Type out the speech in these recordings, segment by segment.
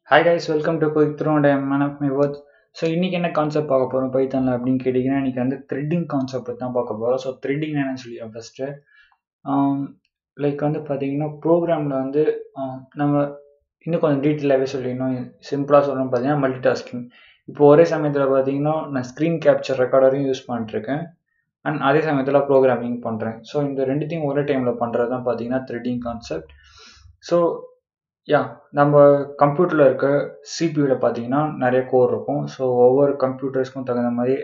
Hi guys, welcome to Quick Through and I am Man of My Words. So இன்றைக்கி என்ன concept பார்க்க போகிறோம் பைத்தானில் அப்படின்னு கேட்டிங்கன்னா, இன்றைக்கி வந்து த்ரெட்டிங் கான்செப்ட் தான் பார்க்க போகிறோம். ஸோ த்ரெட்டிங் என்னன்னு சொல்லிடுறேன் ஃபஸ்ட்டு. லைக் வந்து பார்த்தீங்கன்னா ப்ரோக்ராமில் வந்து நம்ம இன்னும் கொஞ்சம் டீட்டெயிலாகவே சொல்லிடணும். சிம்பிளாக சொல்லணும்னு பார்த்தீங்கன்னா மல்டி டாஸ்கிங். இப்போ ஒரே சமயத்தில் பார்த்தீங்கன்னா நான் ஸ்க்ரீன் கேப்சர் ரெக்கார்டரையும் யூஸ் பண்ணிட்டுருக்கேன் அண்ட் அதே சமயத்தில் ப்ரோக்ராமிங் பண்ணுறேன். ஸோ இந்த ரெண்டுத்தையும் ஒரே டைமில் பண்ணுறது தான் பார்த்தீங்கன்னா த்ரெட்டிங் கான்செப்ட். ஸோ நம்ம கம்ப்யூட்டரில் இருக்க சிபியூவில் பார்த்தீங்கன்னா நிறைய கோர் இருக்கும். ஸோ ஒவ்வொரு கம்ப்யூட்டர்ஸ்க்கும் தகுந்த மாதிரி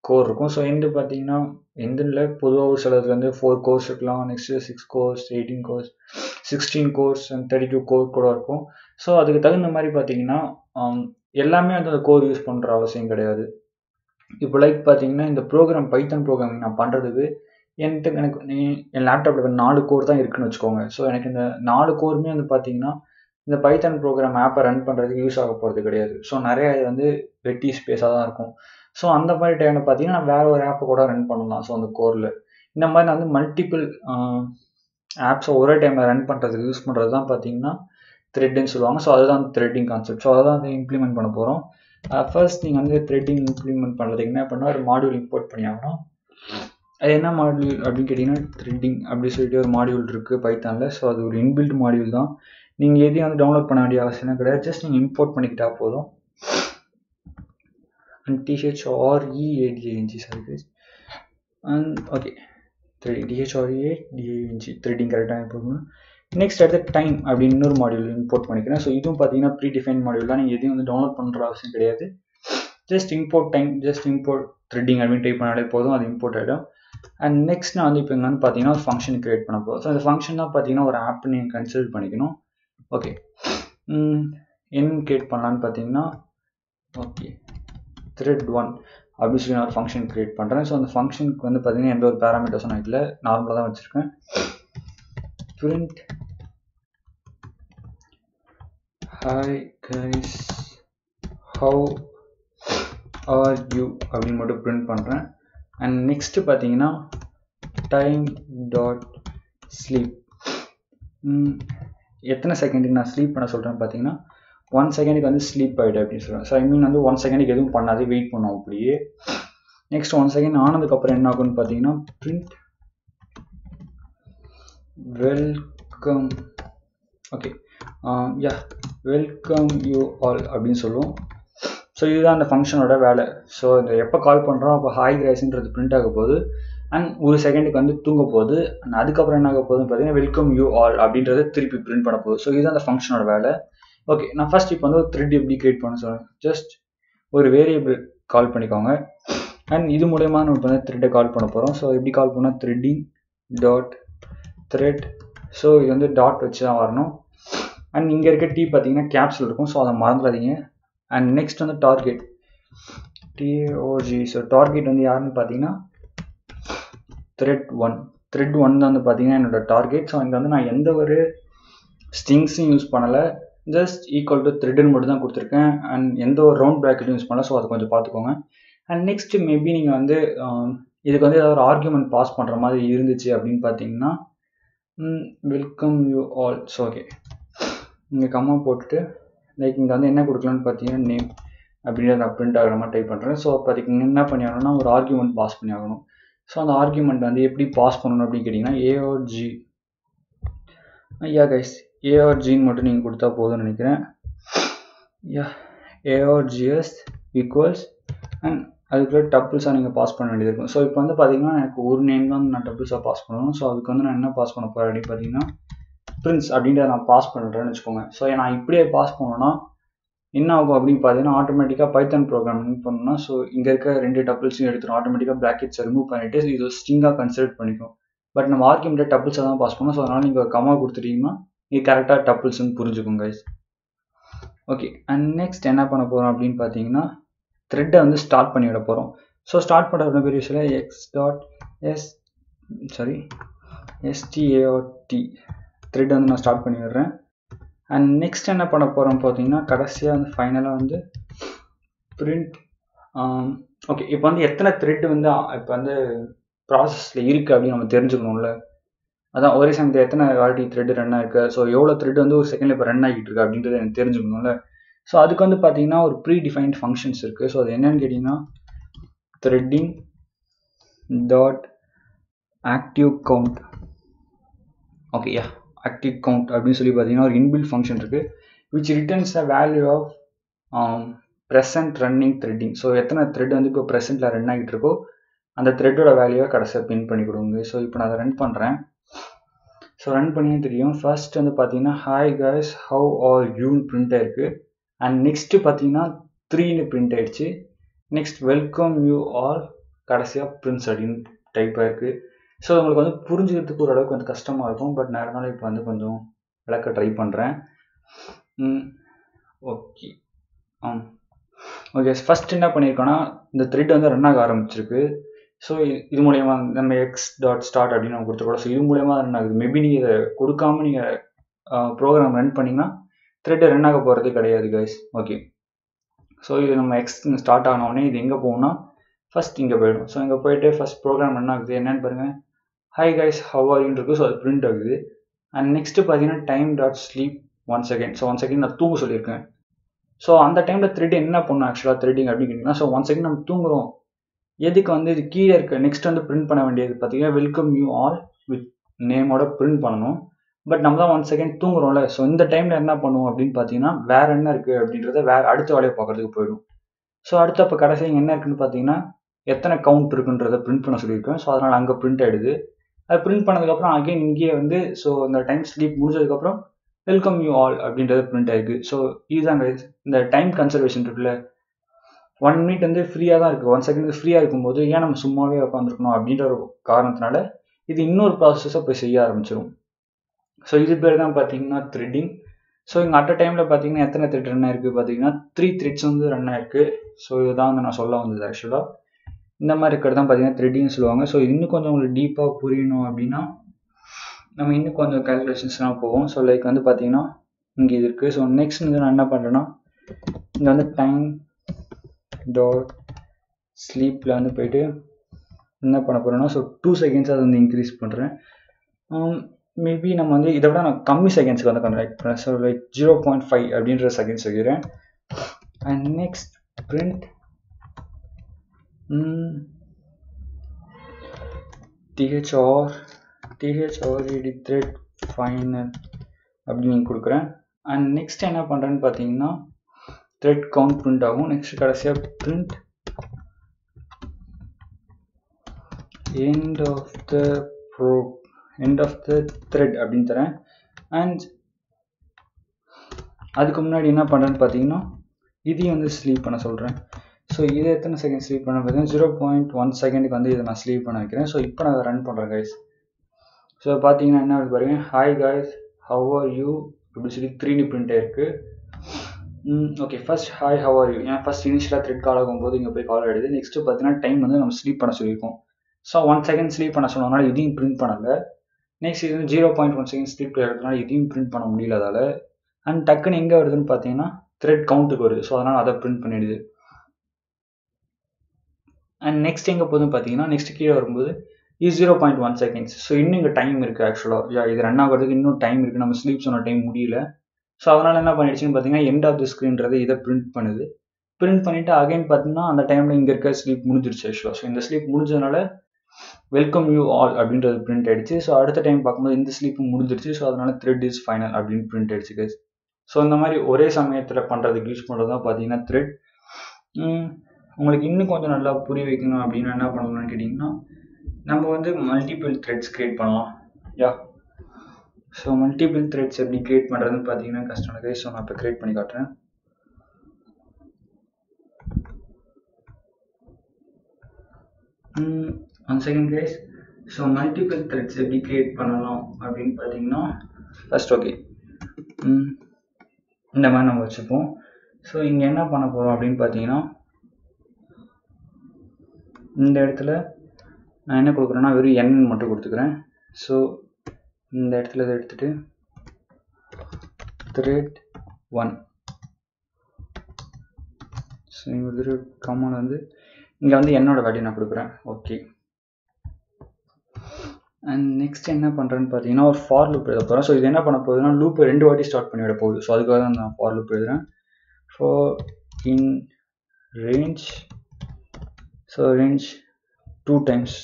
கோர் இருக்கும். ஸோ எந்த பார்த்தீங்கன்னா எந்தில் பொதுவாக ஒரு சிலதுலேருந்து 4 கோர்ஸ் இருக்கலாம், next 6 course, 18 course, 16 course and 32 core கூட இருக்கும். ஸோ அதுக்கு தகுந்த மாதிரி பார்த்தீங்கன்னா எல்லாமே வந்து அந்த கோர் யூஸ் பண்ணுற அவசியம் கிடையாது. இப்போ லைக் பார்த்தீங்கன்னா இந்த ப்ரோக்ராம் பைத்தான் ப்ரோக்ராமிங் நான் பண்ணுறதுக்கு எனக்கு என் லேப்டாப்பில் 4 கோர் தான் இருக்குன்னு வச்சுக்கோங்க. ஸோ எனக்கு இந்த 4 கோருமே வந்து பார்த்தீங்கன்னா இந்த பைத்தான் ப்ரோக்ராம் ஆப்பை ரன் பண்ணுறதுக்கு யூஸ் ஆக போகிறது கிடையாது. ஸோ நிறைய இது வந்து வெட்டி ஸ்பேஸாக தான் இருக்கும். ஸோ அந்த மாதிரி டைமில் பார்த்தீங்கன்னா நான் வேறு ஒரு ஆப்பை கூட ரன் பண்ணலாம். ஸோ அந்த கோரில் இந்த மாதிரி நான் வந்து மல்டிபிள் ஆப்ஸை ஒரே டைமில் ரன் பண்ணுறதுக்கு யூஸ் பண்ணுறது தான் பார்த்தீங்கன்னா த்ரெட்டுன்னு சொல்லுவாங்க. ஸோ அதுதான் த்ரெட்டிங் கான்செப்ட். ஸோ அதை தான் வந்து இம்ப்ளிமெண்ட் பண்ண போகிறோம். ஃபர்ஸ்ட் நீங்கள் வந்து த்ரெட்டிங் இம்ப்ளிமெண்ட் பண்ணுறதுக்கு என்ன பண்ணால் ஒரு மாடியூல் இம்போர்ட் பண்ணி ஆகணும். அது என்ன மாடியூல் அப்படின்னு கேட்டிங்கன்னா த்ரெட்டிங் அப்படி சொல்லிட்டு ஒரு மாடியூல் இருக்குது பைத்தானில். ஸோ அது ஒரு இன்பில்ட் மாடியூல் தான். நீங்கள் எதையும் வந்து டவுன்லோட் பண்ண வேண்டிய அவசியம் கிடையாது. ஜஸ்ட் நீங்கள் இம்போர்ட் பண்ணிக்கிட்டா போதும். And THREADING sorry and okay THREADING threading கரெக்டாக போகணும். நெக்ஸ்ட் அடுத்து டைம் அப்படின்னு இன்னொரு மாடியூல் இம்போர்ட் பண்ணிக்கிறேன். ஸோ இதுவும் பார்த்தீங்கன்னா ப்ரீ டிஃபைன் மாடியூல் தான். நீங்கள் எதையும் வந்து டவுன்லோட் பண்ணுற அவசியம் கிடையாது. Just import time, just import threading அப்படின்னு டைப் பண்ணாலே போதும், அது இம்போர்ட் ஆகிடும். அண்ட் நெக்ஸ்ட் நான் வந்து இப்போ இங்கே வந்து பார்த்தீங்கன்னா ஒரு ஃபங்க்ஷன் க்ரியேட் பண்ண போகிறோம். ஸோ அந்த ஃபங்க்ஷன் தான் பார்த்தீங்கன்னா ஒரு ஆப் நீங்கள் கன்சிடர் பண்ணிக்கணும். ஓகே என்ன க்ரியேட் பண்ணலான்னு பார்த்தீங்கன்னா ஓகே thread1 அப்படின்னு சொல்லி நான் ஒரு ஃபங்க்ஷன் க்ரியேட் பண்ணுறேன். ஸோ அந்த ஃபங்க்ஷனுக்கு வந்து பார்த்தீங்கன்னா எந்த ஒரு பேராமீட்டர்ஸும் நான் இல்லை, நார்மலாக தான் வச்சுருக்கேன். print hi guys how are you அப்படின்னு மட்டும் print பண்ணுறேன். அண்ட் நெக்ஸ்ட்டு பார்த்தீங்கன்னா time dot sleep எத்தனை செகண்டுக்கு நான் ஸ்லீப் பண்ண சொல்கிறேன்னு பார்த்தீங்கன்னா 1 செகண்டுக்கு வந்து ஸ்லீப் ஆகிடு அப்படின்னு சொல்கிறேன். ஸோ ஐ மீன் வந்து 1 செகண்டுக்கு எதுவும் பண்ணாது, வெயிட் பண்ணோம் அப்படியே. நெக்ஸ்ட் 1 செகண்ட் ஆனதுக்கப்புறம் என்ன ஆகும்னு பார்த்தீங்கன்னா print welcome okay welcome you all அப்படின்னு சொல்லுவோம். ஸோ இதுதான் அந்த ஃபங்க்ஷனோட வேலை. ஸோ இந்த எப்போ கால் பண்ணுறோம் அப்போ ஹாய் கிரைஸ்ன்றது பிரிண்ட் ஆக போகுது அண்ட் 1 செகண்டுக்கு வந்து தூங்க போகுது. அண்ட் அதுக்கப்புறம் என்ன ஆக போகுதுன்னு பார்த்தீங்கன்னா வெல்கம் யூ ஆல் அப்படின்றத திருப்பி பிரிண்ட் பண்ண போகுது. ஸோ இதுதான் அந்த ஃபங்க்ஷனோட வேலை. ஓகே, நான் ஃபர்ஸ்ட் இப்போ வந்து ஒரு த்ரெட் எப்படி கிரியேட் பண்ண சொல்கிறேன். ஜஸ்ட் ஒரு வேரியபிள் கால் பண்ணிக்கோங்க அண்ட் இது மூலயமா நம்ம இப்போ வந்து த்ரெட்டை கால் பண்ண போகிறோம். ஸோ எப்படி கால் பண்ணால் த்ரெட்டிங் டாட் த்ரெட். ஸோ இது வந்து டாட் வச்சு தான் வரணும். அண்ட் இங்கே இருக்க டி பார்த்தீங்கன்னா கேப்ஸில் இருக்கும், ஸோ அதை மறந்துடாதீங்க. அண்ட் நெக்ஸ்ட் வந்து டார்கெட் TOG. ஸோ டார்கெட் வந்து யாருன்னு பார்த்தீங்கன்னா thread1 தான் வந்து பார்த்தீங்கன்னா என்னோட டார்கெட். ஸோ இங்கே வந்து நான் எந்த ஒரு ஸ்ட்ரிங்ஸும் யூஸ் பண்ணலை, ஜஸ்ட் ஈக்குவல் டு த்ரெட்னு மட்டும் தான் கொடுத்துருக்கேன். அண்ட் எந்த ஒரு ரவுண்ட் ப்ராக்கெட்டும் யூஸ் பண்ணல. ஸோ அதை கொஞ்சம் பார்த்துக்கோங்க. அண்ட் நெக்ஸ்ட்டு மேபி நீங்கள் வந்து இதுக்கு வந்து ஏதாவது ஒரு ஆர்குமெண்ட் பாஸ் பண்ணுற மாதிரி இருந்துச்சு அப்படின்னு பார்த்தீங்கன்னா welcome you all. So okay, இங்கே கம்மா போட்டுட்டு லைக் இங்கே வந்து என்ன கொடுக்கலான்னு பார்த்தீங்கன்னா நேம் அப்படின்றத நான் பிரிண்ட் ஆகிற மாதிரி டைப் பண்ணுறேன். ஸோ அப்போ அதுக்கு என்ன பண்ணி ஆகணும்னா ஒரு ஆர்குமெண்ட் பாஸ் பண்ணி ஆகணும். ஸோ அந்த ஆர்குமெண்ட் வந்து எப்படி பாஸ் பண்ணணும் அப்படின்னு கேட்டிங்கன்னா ARG கைஸ் ARGன்னு மட்டும் நீங்கள் கொடுத்தா போதும்னு நினைக்கிறேன். ARGS ஈக்குவல்ஸ் அண்ட் அதுக்குள்ளே டப்புள்ஸாக நீங்கள் பாஸ் பண்ண வேண்டியது இருக்கும். ஸோ இப்போ வந்து பார்த்தீங்கன்னா எனக்கு ஒரு நேம் தான் நான் டப்புள்ஸாக பாஸ் பண்ணணும். ஸோ அதுக்கு வந்து நான் என்ன பாஸ் பண்ண போகிறேன் அப்படின்னு பார்த்தீங்கன்னா பிரின்ஸ் அப்படின்றத நான் பாஸ் பண்ணுறேன்னு வச்சுக்கோங்க. ஸோ நான் இப்படியே பாஸ் பண்ணோன்னா என்ன ஆகும் அப்படின்னு பார்த்தீங்கன்னா ஆட்டோமேட்டிக்காக பைத்தான் ப்ரோக்ராம் என்ன பண்ணணும்னா ஸோ இங்கே இருக்க 2 டப்புள்ஸையும் எடுத்துரும், ஆட்டோமேட்டிக்காக ப்ராக்கெட்ஸை ரிமூவ் பண்ணிவிட்டு இது ஸ்ட்ரிங்காக கன்சிடர் பண்ணிக்கும். பட் நம்ம ஆர்குமெண்ட்டை டப்புள்ஸாக தான் பாஸ் பண்ணோம். ஸோ அதனால் நீங்கள் ஒரு கமா கொடுத்துட்டீங்கன்னா இது கரெக்டாக டப்புள்ஸ்ன்னு புரிஞ்சுக்கும் கைஸ். ஓகே, அண்ட் நெக்ஸ்ட் என்ன பண்ண போகிறோம் அப்படின்னு பார்த்தீங்கன்னா த்ரெட்டை வந்து ஸ்டார்ட் பண்ணி விட போகிறோம். ஸோ ஸ்டார்ட் பண்ணுற பெரிய விஷயம் START த்ரெட் வந்து நான் ஸ்டார்ட் பண்ணி விடுறேன். அண்ட் நெக்ஸ்ட் என்ன பண்ண போகிறோம் பார்த்தீங்கன்னா கடைசியாக வந்து ஃபைனலாக வந்து பிரிண்ட் ஓகே. இப்போ வந்து எத்தனை த்ரெட் வந்து இப்போ வந்து ப்ராசஸில் இருக்குது அப்படின்னு நம்ம தெரிஞ்சுக்கணும்ல. அதான் ஒரே சமயத்தில் எத்தனை வாட்டி த்ரெட் ரன் ஆகிருக்கு, ஸோ எவ்வளோ த்ரெட் வந்து ஒரு செகண்டில் இப்போ ரன் ஆகிட்டு இருக்கு அப்படின்றது எனக்கு தெரிஞ்சுக்கணும்ல. ஸோ அதுக்கு வந்து பார்த்தீங்கன்னா ஒரு ப்ரீ டிஃபைன்ட் ஃபங்க்ஷன்ஸ் இருக்குது. ஸோ அது என்னன்னு கேட்டிங்கன்னா threading dot active count. Okay yeah, active count அப்படின்னு சொல்லி பார்த்தீங்கன்னா ஒரு இன்பில்ட் ஃபங்க்ஷன் இருக்குது which returns the value of present running threading. So எத்தனை த்ரெட் வந்து இப்போ ப்ரெசென்ட்டில் ரன் ஆகிட்டு இருக்கோ அந்த த்ரெட்டோட வேல்யூவை கடைசியாக பின் பண்ணி கொடுங்க. ஸோ இப்போ நான் அதை ரன் பண்ணுறேன். ஸோ ரன் பண்ணியே தெரியும். ஃபர்ஸ்ட் வந்து பார்த்தீங்கன்னா ஹாய் கைஸ் ஹவ் ஆர் யூன்னு பிரிண்ட் ஆயிருக்கு. அண்ட் நெக்ஸ்ட்டு பார்த்தீங்கன்னா 3ன்னு பிரிண்ட் ஆயிடுச்சு. நெக்ஸ்ட் வெல்கம் யூ ஆல் கடைசியாக பிரின்ஸ் அப்படின்னு டைப் ஆயிருக்கு. ஸோ உங்களுக்கு வந்து புரிஞ்சுக்கிறதுக்கு ஓரளவுக்கு கொஞ்சம் கஷ்டமாக இருக்கும். பட் நான் இருந்தாலும் இப்போ வந்து கொஞ்சம் விளக்க ட்ரை பண்ணுறேன். ஓகே ஓகே ஃபர்ஸ்ட் என்ன பண்ணியிருக்கோன்னா இந்த த்ரெட் வந்து ரன் ஆக ஆரம்பிச்சிருக்கு. ஸோ இது மூலயமா நம்ம x.start அப்படின்னு நம்ம கொடுத்துருக்கோம். ஸோ இது மூலயமா ரன் ஆகுது. மேபி நீங்கள் இதை கொடுக்காம நீங்கள் ப்ரோக்ராம் ரன் பண்ணிங்கன்னா த்ரெட் ரன் ஆக போகிறது கிடையாது கைஸ். ஓகே ஸோ இது நம்ம எக்ஸ் ஸ்டார்ட் ஆனோடனே இது எங்கே போகும்னா ஃபர்ஸ்ட் இங்கே போயிடும். ஸோ இங்கே போயிட்டு ஃபர்ஸ்ட் ப்ரோக்ராம் ரன் ஆகுது. என்னென்னு பாருங்கள், ஹாய் கைஸ் ஹவ் ஆர் யூன்னு இருக்குது. ஸோ அது பிரிண்ட் ஆகுது. அண்ட் நெக்ஸ்ட்டு பார்த்தீங்கன்னா time dot sleep 1 second. So 1 second நான் தூங்க சொல்லியிருக்கேன். ஸோ அந்த டைமில் த்ரெட் என்ன பண்ணும் ஆக்சுவலாக த்ரெட்டிங் அப்படின்னு கேட்டிங்கன்னா, ஸோ 1 செகண்ட் நம்ம தூங்குறோம். எதுக்கு வந்து இது கீழே இருக்க நெக்ஸ்ட் வந்து பிரிண்ட் பண்ண வேண்டியது பார்த்தீங்கன்னா வெல்கம் யூ ஆல் வித் நேமோட பிரிண்ட் பண்ணணும். பட் நம்ம தான் 1 செகண்ட் தூங்குறோம்ல. ஸோ இந்த டைமில் என்ன பண்ணுவோம் அப்படின்னு பார்த்தீங்கன்னா வேறு என்ன இருக்குது அப்படின்றத வேறு அடுத்த வேலையை பார்க்குறதுக்கு போயிடும். ஸோ அடுத்து அப்போ கடைசி என்ன இருக்குன்னு பார்த்தீங்கன்னா எத்தனை கவுண்ட் இருக்குன்றதை பிரிண்ட் பண்ண சொல்லியிருக்கேன். ஸோ அதனால் அங்கே பிரிண்ட் ஆகிடுது. அது பிரிண்ட் பண்ணதுக்கப்புறம் அகைன் இங்கேயே வந்து ஸோ இந்த டைம் ஸ்லீப் முடிஞ்சதுக்கப்புறம் வெல்கம் யூ ஆல் அப்படின்றது பிரிண்ட் ஆயிருக்கு. ஸோ இதுதான் இந்த டைம் கன்சர்வேஷன் இருக்குல்ல, 1 மினிட் வந்து ஃப்ரீயாக தான் இருக்குது. 1 செகண்ட் ஃப்ரீயாக இருக்கும்போது ஏன் நம்ம சும்மாவே உட்காந்துருக்கணும் அப்படின்ற ஒரு காரணத்தினால இது இன்னொரு ப்ராசஸை போய் செய்ய ஆரம்பிச்சிடும். ஸோ இது பேர் தான் பார்த்தீங்கன்னா த்ரெட்டிங். ஸோ இங்கே அட் அ டைமில் பார்த்தீங்கன்னா எத்தனை த்ரெட் ரன் ஆயிருக்கு பார்த்தீங்கன்னா 3 த்ரெட்ஸ் வந்து ரன் ஆயிருக்கு. ஸோ இதுதான் வந்து நான் சொல்ல வந்தது ஆக்சுவலாக. இந்த மாதிரி இருக்கிறது தான் பார்த்தீங்கன்னா த்ரெட்டிங்னு சொல்லுவாங்க. ஸோ இன்னும் கொஞ்சம் உங்களுக்கு டீப்பாக புரியணும் அப்படின்னா நம்ம இன்னும் கொஞ்சம் கால்குலேஷன்ஸ்லாம் போவோம். ஸோ லைக் வந்து பார்த்தீங்கன்னா இங்கே இது இருக்குது. ஸோ நெக்ஸ்ட் வந்து நான் என்ன பண்ணுறேன்னா இங்கே வந்து டைம் டாட் ஸ்லீப்பில் வந்து போயிட்டு என்ன பண்ண போகிறேன்னா ஸோ 2 செகண்ட்ஸ் அதை வந்து இன்க்ரீஸ் பண்ணுறேன். மேபி நம்ம வந்து இதை விட நான் கம்மி செகண்ட்ஸ்க்கு வந்து கன்வெர்ட் பண்ணுறேன். ஸோ லைக் 0.5 அப்படின்ற செகண்ட்ஸ் வைக்கிறேன். And next print thr thread final அப்படின்னு கொடுக்குறேன். அண்ட் நெக்ஸ்ட் என்ன பண்ணுறேன்னு பார்த்தீங்கன்னா த்ரெட் கவுண்ட் பிரிண்ட் ஆகும். நெக்ஸ்ட் கடைசியாக print end of the thread அப்படின்னு தரேன். அண்ட் அதுக்கு முன்னாடி என்ன பண்ணுறேன்னு பார்த்தீங்கன்னா இதையும் வந்து ஸ்லீப் பண்ண சொல்கிறேன். ஸோ இதை எத்தனை செகண்ட் ஸ்லீப் பண்ண பார்த்தீங்கன்னா 0.1 செகண்டுக்கு வந்து இதை நான் ஸ்லீப் பண்ண வைக்கிறேன். ஸோ இப்போ நான் அதை ரன் பண்ணுறேன் கைஸ். ஸோ பார்த்தீங்கன்னா என்ன பாருங்க, hi guys how are you அப்படின்னு சொல்லி 3 பிரிண்ட் ஆயிருக்கு. Okay first hi how are you, ஏன்னா ஃபர்ஸ்ட் இனிஷியலாக த்ரெட் கால் ஆகும்போது இங்கே போய் கால் ஆகிடுது. நெக்ஸ்ட்டு பார்த்தீங்கன்னா டைம் வந்து நம்ம ஸ்லீப் பண்ண சொல்லியிருக்கோம். ஸோ 1 செகண்ட் ஸ்லீப் பண்ண சொன்னதுனால இதையும் பிரிண்ட் பண்ணலை. நெக்ஸ்ட் இது வந்து 0.1 செகண்ட் ஸ்லீப் இருக்கிறதுனால இதையும் பிரிண்ட் பண்ண முடியல அதால். அண்ட் டக்குன்னு எங்கே வருதுன்னு பார்த்தீங்கன்னா த்ரெட் கவுண்ட்டுக்கு வருது. ஸோ அதனால் அதை பிரிண்ட் பண்ணிடுது. அண்ட் நெக்ஸ்ட் எங்கே போதுன்னு பார்த்தீங்கன்னா நெக்ஸ்ட் கீழே வரும்போது இது 0.1 செகண்ட்ஸ். ஸோ இன்னும் இங்கே டைம் இருக்குது ஆக்சுவலாக. இது ரன் ஆகிறதுக்கு இன்னும் டைம் இருக்குது. நம்ம ஸ்லீப் சொன்ன டைம் முடியல. ஸோ அதனால் என்ன பண்ணிடுச்சுன்னு பார்த்தீங்கன்னா எண்ட் ஆஃப் த ஸ்க்ரீன்றது இதை பிரிண்ட் பண்ணுது. பிரிண்ட் பண்ணிவிட்டு அகைன் பார்த்தீங்கன்னா அந்த டைமில் இங்கே இருக்க ஸ்லீப் முடிஞ்சிருச்சு ஆக்சுவலாக. ஸோ இந்த ஸ்லீப் முடிஞ்சதுனால வெல்கம் யூ ஆல் அப்படின்றது பிரிண்ட் ஆகிடுச்சு. ஸோ அடுத்த டைம் பார்க்கும்போது இந்த ஸ்லீப்பும் முடிஞ்சிருச்சு. ஸோ அதனால் த்ரெட் இஸ் ஃபைனல் அப்படின்னு பிரிண்ட் ஆகிடுச்சு கைஸ். ஸோ இந்த மாதிரி ஒரே சமயத்தில் பண்ணுறதுக்கு யூஸ் பண்ணுறது தான் பார்த்தீங்கன்னா த்ரெட். உங்களுக்கு இன்னும் கொஞ்சம் நல்லா புரிய வைக்கணும் அப்படின்னா என்ன பண்ணணும்னு கேட்டிங்கன்னா நம்ம வந்து மல்டிபிள் த்ரெட்ஸ் க்ரியேட் பண்ணலாம். யா ஸோ மல்டிபிள் த்ரெட்ஸ் எப்படி க்ரியேட் பண்ணுறதுன்னு பார்த்தீங்கன்னா கஷ்டம் கைஸ். ஸோ நான் இப்போ க்ரியேட் பண்ணி காட்டுறேன். One second guys. So multiple threads எப்படி க்ரியேட் பண்ணலாம் அப்படின்னு பார்த்தீங்கன்னா ஃபர்ஸ்ட் ஓகே இந்த மாதிரி நம்ம வச்சுப்போம். ஸோ இங்கே என்ன பண்ண போகிறோம் அப்படின்னு பார்த்தீங்கன்னா இந்த இடத்துல நான் என்ன கொடுக்குறேன்னா வெறும் n மட்டும் கொடுத்துக்கிறேன். ஸோ இந்த இடத்துல இதை எடுத்துகிட்டு thread 1 ஸோ இங்கே கமாண்ட் வந்து இங்கே வந்து என்னோட வேல்யூ நான் கொடுக்குறேன். ஓகே அண்ட் நெக்ஸ்ட் என்ன பண்ணுறேன்னு பார்த்தீங்கன்னா ஒரு ஃபார் லூப் எழுத போகிறேன். ஸோ இது என்ன பண்ண போகுதுன்னா லூப் 2 வாட்டி ஸ்டார்ட் பண்ணி விட போகுது. ஸோ அதுக்காக தான் நான் ஃபார் லூப் எழுதுறேன். for in range, so range 2 times.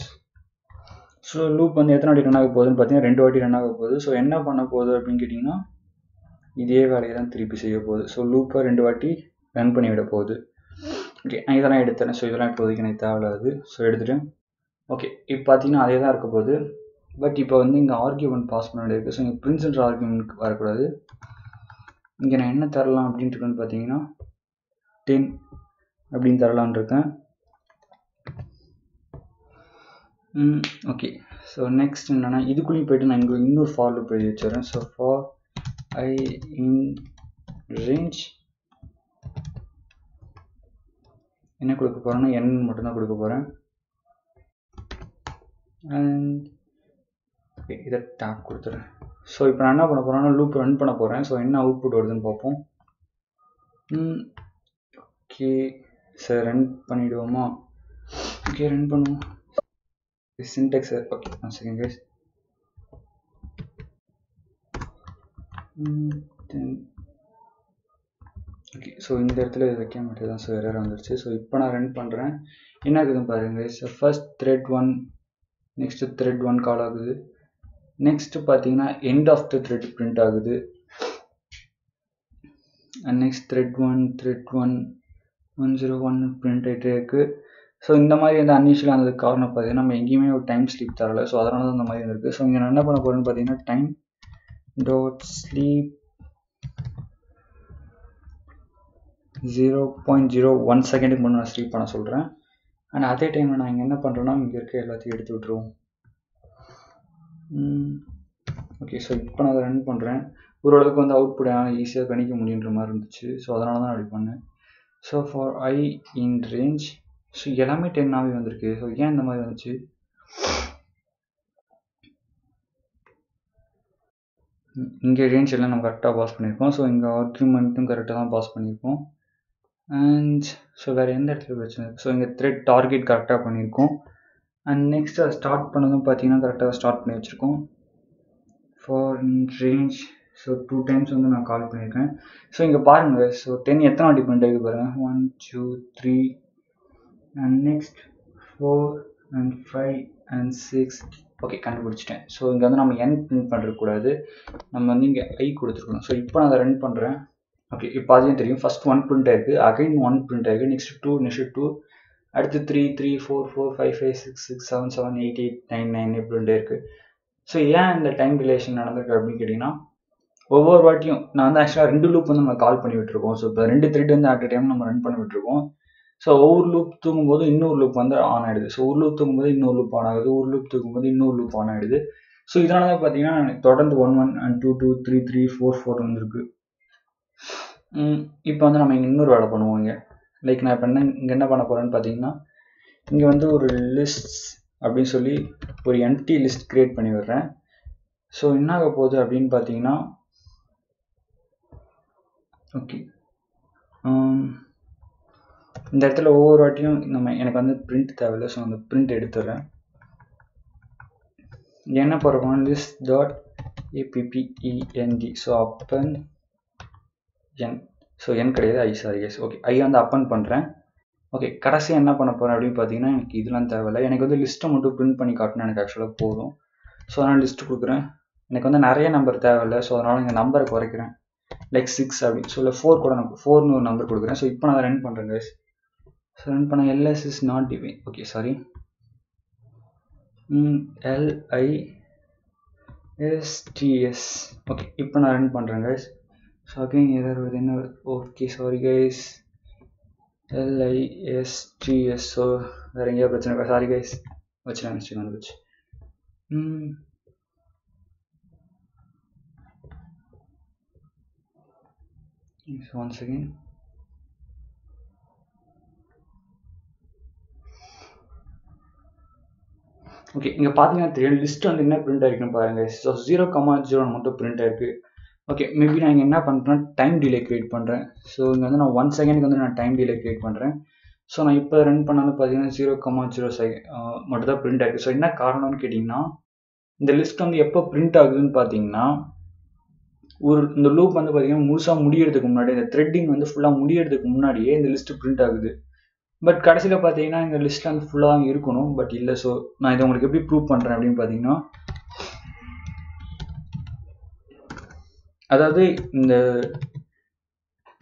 So loop வந்து எத்தனை வாட்டி ரன் ஆக போகுதுன்னு பார்த்தீங்கன்னா 2 வாட்டி ரன் ஆக போகுது. ஸோ என்ன பண்ண போகுது அப்படின்னு கேட்டிங்கன்னா இதே வேலையை தான் திருப்பி செய்ய போகுது. ஸோ லூப்பை 2 வாட்டி ரன் பண்ணி விட போகுது. ஓகே, நான் இதெல்லாம் எடுத்துறேன். ஸோ இதெல்லாம் இப்போதைக்கு எனக்கு தேவையில்லாது. ஸோ எடுத்துகிட்டு ஓகே இப்போ பார்த்தீங்கன்னா அதே தான் இருக்க போகுது. பட் இப்போ வந்து இங்கே ஆர்கியூமெண்ட் பாஸ் பண்ண வேண்டியது. ஸோ இங்கே பிரின்ஸ்ன்ற ஆர்கியூமெண்ட் வரக்கூடாது. இங்கே நான் என்ன தரலாம் அப்படின்ட்டு பார்த்தீங்கன்னா 10 அப்படின்னு தரலான் இருக்கேன். ஓகே, ஸோ நெக்ஸ்ட் என்னென்னா இதுக்குள்ளேயும் போய்ட்டு நான் இங்கே இன்னொரு ஃபார் லூப் எழுதி வச்சுறேன். So for I in range என்ன கொடுக்க போகிறேன்னா n மட்டும்தான் கொடுக்க போகிறேன். அண்ட் இதை டேப் கொடுத்துறேன். ஸோ இப்போ நான் என்ன பண்ண போகிறேன்னா லூப் ரன் பண்ண போகிறேன். ஸோ என்ன அவுட்புட் வருதுன்னு பார்ப்போம். ஓகே சார் ரன் பண்ணிவிடுவோமா? ஓகே ரன் பண்ணுவோம். syntax okay, one second guys. Then okay, so இந்த இடத்துல வைக்க மாட்டேதான். ஸோ எரர் வந்துருச்சு. ஸோ இப்போ நான் ரன் பண்ணுறேன். என்ன ஆகுதுன்னு பாருங்க. So first thread 1, next thread 1 call ஆகுது. நெக்ஸ்ட் பார்த்தீங்கன்னா end of the thread print ஆகுது. அண்ட் நெக்ஸ்ட் த்ரெட் 1 101 பிரிண்ட் ஆகிட்டே இருக்குது. ஸோ இந்த மாதிரி வந்து அன்யூஷுவலாக இருந்ததுக்கு காரணம் பார்த்தீங்கன்னா நம்ம எங்கேயுமே ஒரு டைம் ஸ்லீப் தரல. ஸோ அதனால தான் இந்த மாதிரி இருக்குது. ஸோ இங்கே நான் என்ன பண்ண போகிறேன்னு பார்த்தீங்கன்னா டைம் டாட் ஸ்லீப் 0.01 செகண்டுக்கு முன்னாடி நான் ஸ்லீப் பண்ண சொல்கிறேன். அண்ட் அதே டைமில் நான் இங்கே என்ன பண்ணுறேன்னா இங்கே இருக்க எல்லாத்தையும் எடுத்து விட்டுருவோம். ஓகே, ஸோ இப்போ நான் அதை ரன் பண்ணுறேன். ஓரளவுக்கு வந்து அவுட்புட் ஈஸியாக கணிக்க முடியுன்ற மாதிரி இருந்துச்சு. ஸோ அதனால தான் அப்படி பண்ணேன். So for I in range, so எல்லாமே 10ஆகவே வந்திருக்கு. ஸோ ஏன் இந்த மாதிரி வந்துச்சு? இங்கே ரேஞ்ச் எல்லாம் நம்ம கரெக்டாக பாஸ் பண்ணியிருக்கோம். ஸோ இங்கே ஆர்கியூமெண்ட்டும் கரெக்டாக தான் பாஸ் பண்ணியிருக்கோம். அண்ட் ஸோ வேறு எந்த இடத்துல பிரச்சனை? ஸோ இங்கே த்ரெட் டார்கெட் கரெக்டாக பண்ணியிருக்கோம். அண்ட் நெக்ஸ்ட் அதை ஸ்டார்ட் பண்ணதும் பார்த்தீங்கன்னா கரெக்டாக ஸ்டார்ட் பண்ணி வச்சுருக்கோம். ஃபார் ரேஞ்ச் ஸோ 2 டைம்ஸ் வந்து நான் கால் பண்ணியிருக்கேன். ஸோ இங்கே பாருங்கள். ஸோ 10 எத்தனை வாட்டி பிரிண்ட் ஆகி பாருங்கள். 1 2 3 and next 4 and 5 and 6. Okay கண்டுபிடிச்சிட்டேன். ஸோ இங்கே வந்து நம்ம n பிரிண்ட் பண்ணுறக்கூடாது, நம்ம வந்து இங்கே ஐ கொடுத்துருக்கணும். ஸோ இப்போ நான் அதை ரன் பண்ணுறேன். ஓகே இப்போ அதையும் தெரியும். ஃபஸ்ட் 1 பிரிண்ட் ஆயிருக்கு, அகைன் 1 பிரிண்ட் ஆயிருக்கு, நெக்ஸ்ட் 2, நெக்ஸ்ட் 2, அடுத்து 3 3 4 4 5 5 6 6 7 7 8 8 9 9 பிரிண்ட் ஆயிருக்கு. ஸோ ஏன் இந்த டைம் ரிலேஷன் நடந்திருக்கு அப்படின்னு கேட்டிங்கன்னா ஒவ்வொரு வாட்டியும் நான் வந்து ஆக்சுவலாக 2 லூப் வந்து நம்ம கால் பண்ணி விட்டுருக்கோம். ஸோ இப்போ 2 த்ரெட் வந்து அட் டைம் நம்ம ரன் பண்ணி விட்டுருக்கோம். ஸோ ஒவ்வொரு லூப் தூங்கும்போது இன்னொரு லூப் வந்து ஆன் ஆகிடுது. ஸோ ஒரு லூப் தூங்கும்போது இன்னொரு லூப் ஆன் ஆகுது, ஒரு லூப் தூங்கும்போது இன்னொரு லூப் ஆன் ஆகிடுது. ஸோ இதனால தான் பார்த்தீங்கன்னா எனக்கு தொடர்ந்து 1 1 and 2 2 3 3 4 4 வந்துருக்கு. இப்போ வந்து நம்ம இங்கே இன்னொரு வேலை பண்ணுவோம். இங்கே லைக் நான் இப்போ இங்கே என்ன பண்ண போகிறேன்னு பார்த்தீங்கன்னா இங்கே வந்து ஒரு லிஸ்ட் அப்படின்னு சொல்லி ஒரு எம்டி லிஸ்ட் க்ரியேட் பண்ணி விடுறேன். ஸோ என்ன ஆக போகுது அப்படின்னு பார்த்தீங்கன்னா ஓகே இந்த இடத்துல ஒவ்வொரு வாட்டியும் எனக்கு வந்து பிரிண்ட் தேவையில்லை. ஸோ அந்த பிரிண்ட் எடுத்துடுறேன். என்ன போகிறோம் லிஸ்ட் டாட் append. ஸோ அப்பன் என், ஸோ என் கிடையாது ஐ, சாரி எஸ். ஓகே ஐ வந்து அப்பன் பண்ணுறேன். ஓகே கடைசியாக என்ன பண்ண போகிறேன் அப்படின்னு பார்த்தீங்கன்னா எனக்கு இதெல்லாம் தேவையில்லை. எனக்கு வந்து லிஸ்ட்டை மட்டும் பிரிண்ட் பண்ணி காட்டினா எனக்கு ஆக்சுவலாக போதும். ஸோ அதனால் லிஸ்ட்டு கொடுக்குறேன். எனக்கு வந்து நிறைய நம்பர் தேவையில்லை. ஸோ அதனால் இங்கே நம்பரை குறைக்கிறேன். லைக் 6 அப்படின்னு ஸோ இல்லை 4 கூட நான் 4னு ஒரு நம்பர் கொடுக்குறேன். ஸோ இப்போ நான் ரன் பண்ணுறேன் கைஸ். ஸோ ரன் பண்ண ls is not defined. Okay sorry LISTS. Okay இப்போ நான் ரன் பண்ணுறேன் கைஸ். ஸோ அகைன் எரர் வருது. என்ன வருது? Okay sorry guys, LISTS. So வேறு எங்கேயா பிரச்சனை? சாரி கைஸ், வச்சு வந்துச்சு. once again ஓகே இங்கே பார்த்தீங்கன்னா தெரியும் லிஸ்ட் வந்து என்ன பிரிண்ட் ஆகிருக்குன்னு பாருங்கள். ஸோ 0,0 மட்டும் பிரிண்ட் ஆயிருக்கு. ஓகே மேபி நான் இங்கே என்ன பண்ணுறேன் டைம் டிலே க்ரியேட் பண்ணுறேன். ஸோ இங்கே வந்து நான் 1 செகண்டுக்கு வந்து நான் டைம் டிலே க்ரியேட் பண்ணுறேன். ஸோ நான் இப்போ ரன் பண்ணாலும் பார்த்தீங்கன்னா 0,0 செகண்ட் மட்டும் தான் பிரிண்ட் ஆகிருக்கு. ஸோ என்ன காரணம்னு கேட்டிங்கன்னா இந்த லிஸ்ட் வந்து எப்போ பிரிண்ட் ஆகுதுன்னு பார்த்தீங்கன்னா இந்த லூப் வந்து பார்த்தீங்கன்னா முழுசாக முடியறதுக்கு முன்னாடி இந்த த்ரெட்டிங் வந்து ஃபுல்லாக முடியறதுக்கு முன்னாடியே இந்த லிஸ்ட்டு பிரிண்ட் ஆகுது. பட் கடைசியில் பார்த்தீங்கன்னா இந்த லிஸ்ட்டில் வந்து ஃபுல்லாக இருக்கணும், பட் இல்லை. ஸோ நான் இதை உங்களுக்கு எப்படி ப்ரூவ் பண்ணுறேன் அப்படின்னு பார்த்தீங்கன்னா, அதாவது இந்த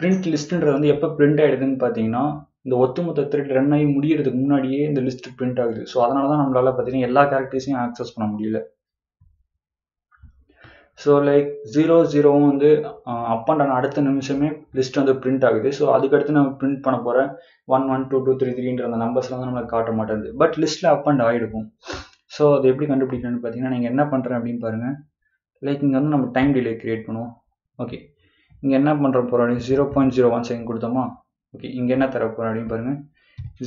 பிரிண்ட் லிஸ்ட்டுன்றது வந்து எப்போ பிரிண்ட் ஆகிடுதுன்னு பார்த்தீங்கன்னா, இந்த ஒட்டுமொத்த த்ரெட் ரன் ஆகி முடியறதுக்கு முன்னாடியே இந்த லிஸ்ட் பிரிண்ட் ஆகுது. ஸோ அதனால தான் நம்மளால பார்த்தீங்கன்னா எல்லா கேரக்டர்ஸையும் ஆக்சஸ் பண்ண முடியல. ஸோ லைக் 0 வந்து அப் அண்ட் டவுன் அடுத்த நிமிஷமே லிஸ்ட் வந்து பிரிண்ட் ஆகுது. ஸோ அதுக்கடுத்து நம்ம பிரிண்ட் பண்ண போகிற 1 1 2 2 3 3ன்ற அந்த நம்பர்ஸ்லாம் வந்து நம்மளுக்கு காட்ட மாட்டேங்குது. பட் லிஸ்ட்டில் அப் அண்ட் ஆகிடுக்கும். ஸோ அது எப்படி கண்டுபிடிக்கணும்னு பார்த்தீங்கன்னா, நீங்கள் என்ன பண்ணுறேன் அப்படின்னு பாருங்கள். லைக் இங்கே வந்து நம்ம டைம் டிலே கிரியேட் பண்ணுவோம். ஓகே, இங்கே என்ன பண்ணுற போகிறோம் அப்படின்னு 0.01 செகண்ட் கொடுத்தோமா. ஓகே, இங்கே என்ன தர போகிறோம் அப்படின்னு பாருங்கள்.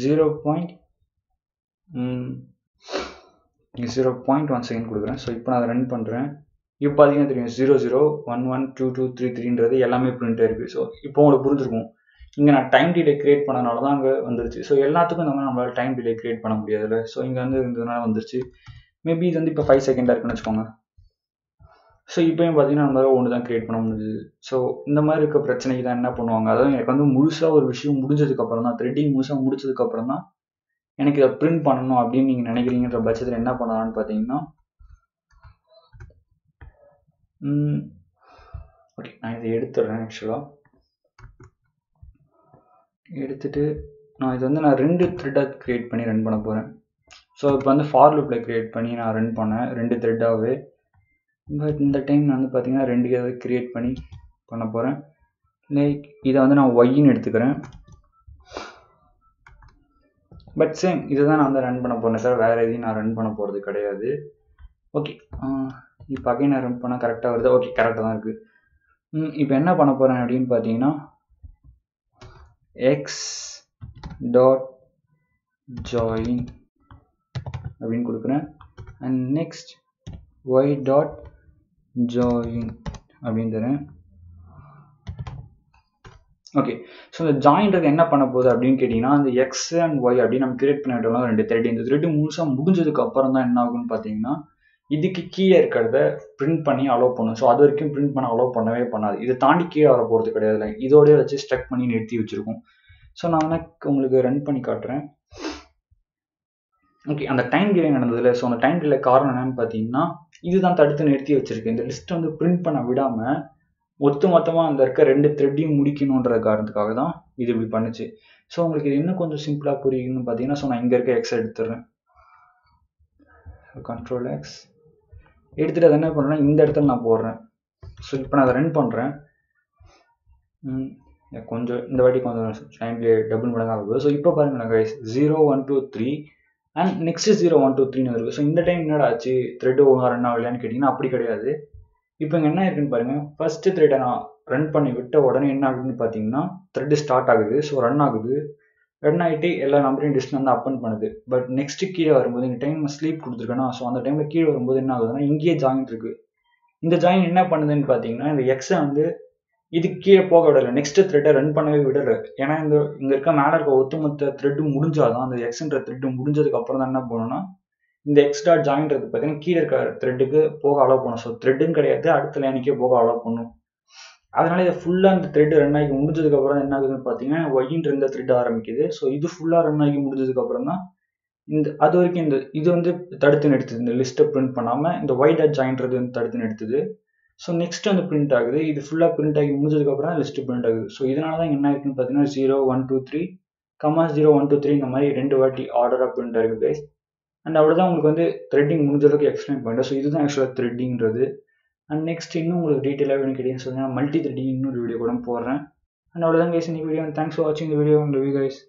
0.1 செகண்ட் கொடுக்குறேன். ஸோ இப்போ நான் அதை ரன் பண்ணுறேன். இப்போ பார்த்தீங்கன்னா தெரியும் 0 0 1 1 2 2 3 3ன்றது எல்லாமே பிரிண்ட் ஆயிருக்கு. ஸோ இப்போ உங்களுக்கு புரிஞ்சிருக்கும், இங்கே நான் டைம் டிலே கிரியேட் பண்ணனால தான் அங்கே வந்துருச்சு. ஸோ எல்லாத்துக்கும் இந்த மாதிரி நம்மளால் டைம் டிலே கிரியேட் பண்ண முடியாதுல்ல. ஸோ இங்கே வந்து இருந்ததுனால வந்துருச்சு. மேபி இது வந்து இப்போ 5 செகண்டாக இருக்குன்னு வச்சுக்கோங்க. ஸோ இப்போயும் பார்த்தீங்கன்னா நம்மளால் ஒன்று தான் கிரியேட் பண்ண முடியுது. ஸோ இந்த மாதிரி இருக்க பிரச்சனைக்கு தான் என்ன பண்ணுவாங்க, அதாவது எனக்கு வந்து முழுசாக ஒரு விஷயம் முடிஞ்சதுக்கப்புறம் தான், த்ரெட்டிங் முழுசாக முடிச்சதுக்கப்புறம் தான் எனக்கு இதை பிரிண்ட் பண்ணணும் அப்படின்னு நீங்கள் நினைக்கிறீங்கன்ற பட்சத்தில் என்ன பண்ணலான்னு பார்த்தீங்கன்னா, ஓகே நான் இதை எடுத்துடுறேன். ஆக்சுவலாக எடுத்துட்டு நான் இது வந்து நான் 2 த்ரெட்டாக க்ரியேட் பண்ணி ரன் பண்ண போகிறேன். ஸோ இப்போ வந்து ஃபார் லூப்பில் க்ரியேட் பண்ணி நான் ரன் பண்ணேன் 2 த்ரெட்டாகவே. பட் இந்த டைம் நான் வந்து பார்த்தீங்கன்னா 2 இதை க்ரியேட் பண்ணி பண்ண போகிறேன். லைக் இதை வந்து நான் ஒய்ன்னு எடுத்துக்கிறேன். பட் சேம் இதை தான் நான் வந்து ரன் பண்ண போகிறேன் சார், வேறு எதையும் நான் ரன் பண்ண போகிறது கிடையாது. ஓகே, இப்போ அகைன் நான் ரன் பண்ணால் கரெக்டாக வருது. ஓகே, கரெக்டாக தான் இருக்குது. இப்போ என்ன பண்ண போகிறேன் அப்படின்னு பார்த்தீங்கன்னா, x.join அப்படின்னு கொடுக்குறேன். அண்ட் நெக்ஸ்ட் y.join அப்படின்னு தரேன். ஓகே, ஸோ இந்த ஜாயின்றது என்ன பண்ண போகுது அப்படின்னு கேட்டிங்கன்னா, அந்த எக்ஸ் அண்ட் ஒய் அப்படின்னு நம்ம கிரியேட் பண்ணிட்டோம்னா 2 த்ரெட், இந்த த்ரெட்டு முழுசாக முடிஞ்சதுக்கு அப்புறம் தான் என்ன ஆகுன்னு பார்த்தீங்கன்னா, இதுக்கு கீழே இருக்கிறத பிரிண்ட் பண்ணி அலோவ் பண்ணும். ஸோ அது வரைக்கும் பிரிண்ட் பண்ண அலோவ் பண்ணவே பண்ணாது. இதை தாண்டி கீழே வர போகிறது கிடையாது. லைக் இதோடய வச்சு ஸ்ட்ரக் பண்ணி நிறுத்தி வச்சுருக்கோம். ஸோ நான் உங்களுக்கு ரன் பண்ணி காட்டுறேன். ஓகே, அந்த டைம் டிலே நடந்ததில்ல. ஸோ அந்த டைம் டிலே காரணம் என்னன்னு பார்த்தீங்கன்னா, இதுதான் தடுத்து நிறுத்தி வச்சிருக்கு. இந்த லிஸ்ட் வந்து பிரிண்ட் பண்ண விடாமல் மொத்தமாக அந்த இருக்க 2 த்ரெட்டையும் முடிக்கணுன்ற காரணத்துக்காக தான் இது இப்படி பண்ணுச்சு. ஸோ உங்களுக்கு இது இன்னும் கொஞ்சம் சிம்பிளாக புரியுதுன்னு பார்த்தீங்கன்னா, ஸோ நான் இங்கே இருக்க எக்ஸ் எடுத்துடுறேன். கண்ட்ரோல் எக்ஸ் எடுத்துகிட்டு அதை என்ன பண்ணுறேன்னா இந்த இடத்துல நான் போடுறேன். ஸோ இப்போ நான் அதை ரன் பண்ணுறேன். கொஞ்சம் இந்த வாட்டி கொஞ்சம் டைம்லேயே டபுள் மடங்காக ஆகுது. ஸோ இப்போ பாருங்கள் கைஸ் 0 1 2 3 அண்ட் நெக்ஸ்ட் 0 1 2 3 இருக்குது. ஸோ இந்த டைம் என்னடா ஆச்சு, த்ரெட்டு ஒழுங்காக ரன் ஆகலையான்னு கேட்டிங்கன்னா அப்படி கிடையாது. இப்போ இங்கே என்ன இருக்குன்னு பாருங்கள். ஃபஸ்ட்டு த்ரெட்டை நான் ரன் பண்ணி விட்ட உடனே என்ன ஆகுதுன்னு பார்த்தீங்கன்னா, த்ரெட்டு ஸ்டார்ட் ஆகுது. ஸோ ரன் ஆகுது. ரன் ஆகிட்டு எல்லா நம்பரையும் டிஸ்ட் வந்து அப்பன் பண்ணுது. பட் நெக்ஸ்ட்டு கீழே வரும்போது இந்த டைம் ஸ்லீப் கொடுத்துருக்கேன்னா, ஸோ அந்த டைமில் கீழே வரும்போது என்ன ஆகுதுன்னா இங்கேயே ஜாயின் இருக்குது. இந்த ஜாயின் என்ன பண்ணுதுன்னு பார்த்தீங்கன்னா, இந்த எக்ஸை வந்து இதுக்கு கீழே போக விடலை, நெக்ஸ்ட் த்ரெட்டை ரன் பண்ணவே விடலை. ஏன்னா இங்கே இருக்க மேலே இருக்க ஒட்டுமொத்த த்ரெட்டு முடிஞ்சாதான், அந்த எக்ஸ்ன்ற த்ரெட்டு முடிஞ்சதுக்கு அப்புறம் தான் என்ன பண்ணணும்னா இந்த எக்ஸ் டாட் ஜாயின்றது பார்த்தீங்கன்னா கீழே இருக்க த்ரெட்டுக்கு போக அலோவ் பண்ணும். ஸோ த்ரெட்டுன்னு கிடையாது, அடுத்த லைனுக்கே போக அலோவ் பண்ணும். அதனால இதை ஃபுல்லாக இந்த த்ரெட் ரன் ஆகி முடிஞ்சதுக்கப்புறம் என்ன ஆகுதுன்னு பார்த்தீங்கன்னா ஒய்ன்ற இந்த த்ரெட் ஆரம்பிக்குது. ஸோ இது ஃபுல்லாக ரன் ஆகி முடிஞ்சதுக்கப்புறம் தான் அது வரைக்கும் இது வந்து தடுத்து நிறுத்துது. இந்த லிஸ்ட்டை பிரிண்ட் பண்ணாமல் இந்த ஒய் டாட் ஜாயின்றது வந்து தடுத்து நிறுத்துது. ஸோ நெக்ஸ்ட் வந்து பிரிண்ட் ஆகுது. இது ஃபுல்லாக பிரிண்ட் ஆகி முடிஞ்சதுக்கப்புறம் தான் லிஸ்ட்டு பிரிண்ட் ஆகுது. ஸோ இதனால தான் என்ன இருக்குன்னு பார்த்தீங்கன்னா 0 1 2 3 0 1 2 3 இந்த மாதிரி 2 வாட்டி ஆர்டராக பிரிண்ட் ஆகிருக்கு கைஸ். அண்ட் அவ்வளோதான் உங்களுக்கு வந்து த்ரெட்டிங் முடிஞ்சளவுக்கு எக்ஸ்பிளைன் பண்ணுறேன். ஸோ இதுதான் ஆக்சுவலாக த்ரெட்டிங்கிறது. அண்ட் நெக்ஸ்ட் இன்னும் உங்களுக்கு டீட்டெயிலாக வேணும் கேட்டீங்கன்னு சொன்னால் மல்டி த்ரெட்டிங் இன்னொரு வீடியோ கூட போடுறேன். அண்ட் அவ்வளோதான் கைஸ் இந்த வீடியோ. தேங்க்ஸ் ஃபார் வாட்சிங் இந்த வீடியோ. Love you guys.